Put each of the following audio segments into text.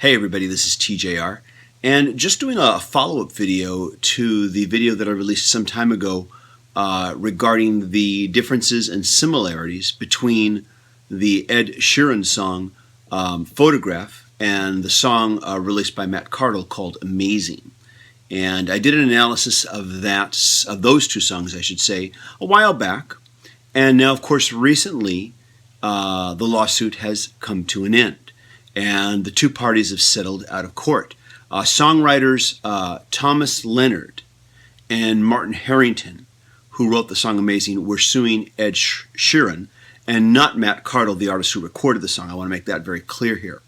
Hey everybody, this is TJR, and just doing a follow-up video to the video that I released some time ago regarding the differences and similarities between the Ed Sheeran song Photograph and the song released by Matt Cardle called Amazing. And I did an analysis of those two songs, I should say, a while back. And now, of course, recently the lawsuit has come to an end. And the two parties have settled out of court. Songwriters Thomas Leonard and Martin Harrington, who wrote the song Amazing, were suing Ed Sheeran and not Matt Cardle, the artist who recorded the song. I want to make that very clear here.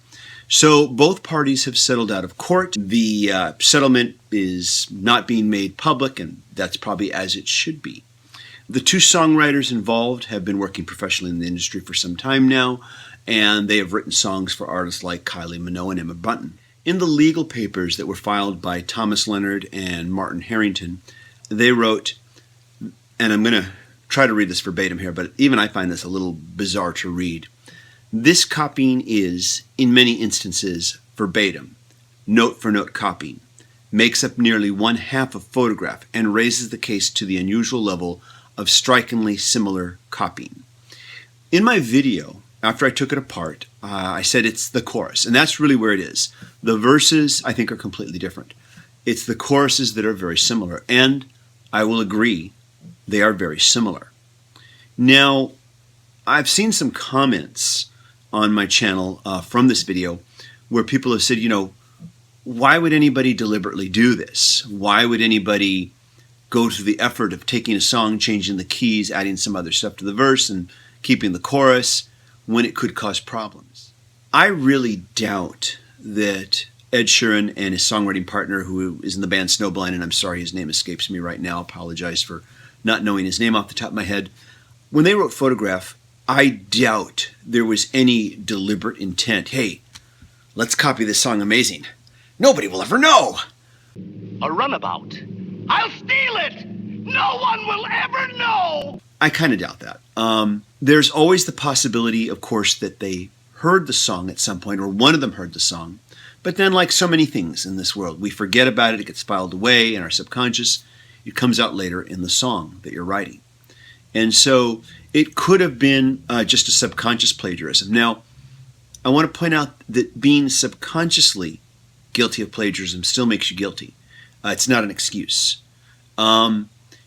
So both parties have settled out of court. The settlement is not being made public, and that's probably as it should be. The two songwriters involved have been working professionally in the industry for some time now, and they have written songs for artists like Kylie Minogue and Emma Bunton. In the legal papers that were filed by Thomas Leonard and Martin Harrington, they wrote, and I'm going to try to read this verbatim here, but even I find this a little bizarre to read. This copying is, in many instances, verbatim, note-for-note copying, makes up nearly one half of Photograph, and raises the case to the unusual level of strikingly similar copying. In my video, after I took it apart, I said it's the chorus, and that's really where it is. The verses, I think, are completely different. It's the choruses that are very similar, and I will agree, they are very similar. Now, I've seen some comments on my channel from this video where people have said, why would anybody deliberately do this? Why would anybody go to the effort of taking a song, changing the keys, adding some other stuff to the verse, and keeping the chorus when it could cause problems? I really doubt that Ed Sheeran and his songwriting partner, who is in the band Snowblind, and I'm sorry his name escapes me right now, apologize for not knowing his name off the top of my head, when they wrote Photograph, I doubt there was any deliberate intent. Hey, let's copy this song Amazing. Nobody will ever know. A runabout. I'll steal it! No one will ever know! I kind of doubt that. There's always the possibility, of course, that they heard the song at some point, or one of them heard the song. But then, like so many things in this world, we forget about it, it gets filed away in our subconscious. It comes out later in the song that you're writing. And so it could have been just a subconscious plagiarism. Now, I want to point out that being subconsciously guilty of plagiarism still makes you guilty. It's not an excuse.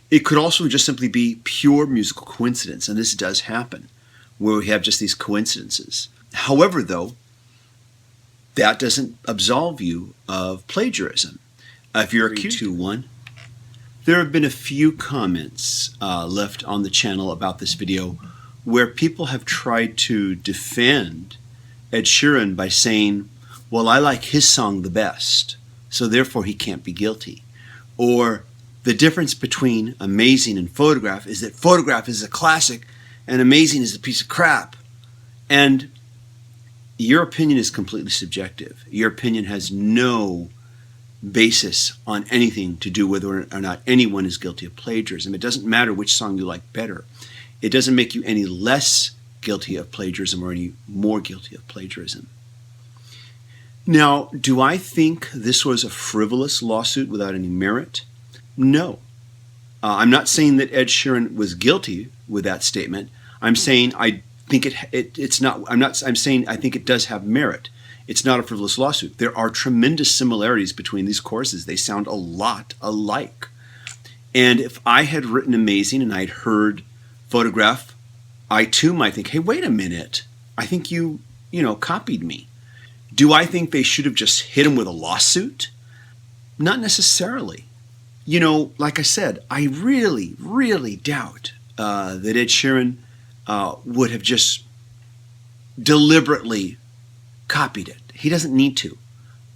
It could also just simply be pure musical coincidence, and this does happen, where we have just these coincidences. However, though, that doesn't absolve you of plagiarism. If you're accused of one, there have been a few comments left on the channel about this video where people have tried to defend Ed Sheeran by saying, well, I like his song the best, so therefore he can't be guilty. Or the difference between Amazing and Photograph is that Photograph is a classic and Amazing is a piece of crap. And your opinion is completely subjective. Your opinion has no basis on anything to do with whether or not anyone is guilty of plagiarism. It doesn't matter which song you like better. It doesn't make you any less guilty of plagiarism or any more guilty of plagiarism. Now, do I think this was a frivolous lawsuit without any merit? No. I'm not saying that Ed Sheeran was guilty with that statement. I'm saying I think it's not. I'm saying I think it does have merit. It's not a frivolous lawsuit. There are tremendous similarities between these choruses. They sound a lot alike. And if I had written Amazing and I'd heard Photograph, I too might think, hey, wait a minute. I think you copied me. Do I think they should have just hit him with a lawsuit? Not necessarily. Like I said, I really, really doubt that Ed Sheeran would have just deliberately copied it. He doesn't need to.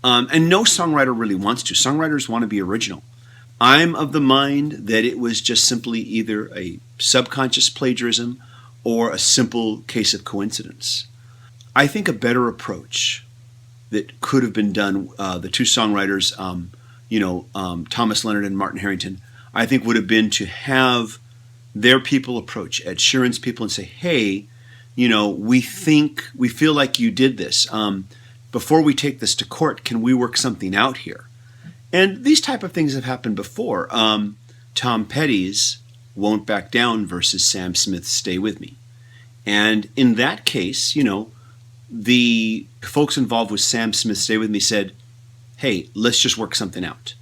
And no songwriter really wants to. Songwriters want to be original. I'm of the mind that it was just simply either a subconscious plagiarism or a simple case of coincidence. I think a better approach that could have been done, the two songwriters, Thomas Leonard and Martin Harrington, I think would have been to have their people approach Ed Sheeran's people and say, hey, we feel like you did this. before we take this to court, can we work something out here? And these type of things have happened before. Tom Petty's Won't Back Down versus Sam Smith's Stay With Me. And in that case, the folks involved with Sam Smith's Stay With Me said, hey, let's just work something out,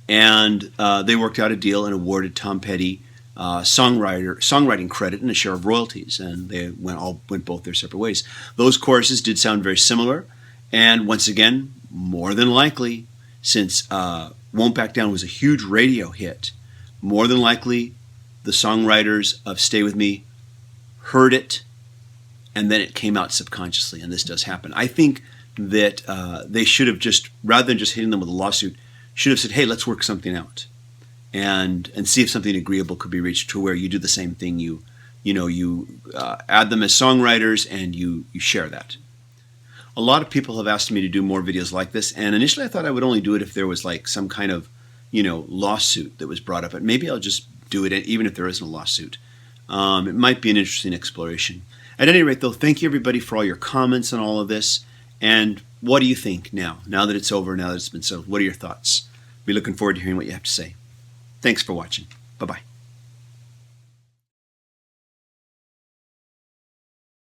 And they worked out a deal and awarded Tom Petty songwriting credit and a share of royalties, and they went both their separate ways. Those choruses did sound very similar, and once again, more than likely, since Won't Back Down was a huge radio hit, more than likely the songwriters of Stay With Me heard it, and then it came out subconsciously, and this does happen. I think that they should have just, rather than just hitting them with a lawsuit, should have said, hey, let's work something out and see if something agreeable could be reached to where you do the same thing. You add them as songwriters and you share that. A lot of people have asked me to do more videos like this, and initially I thought I would only do it if there was like some kind of lawsuit that was brought up, but maybe I'll just do it even if there isn't a lawsuit. It might be an interesting exploration. At any rate, though, thank you everybody for all your comments on all of this. And what do you think now that it's over, now that it's been settled? What are your thoughts? Be looking forward to hearing what you have to say. Thanks for watching. Bye-bye.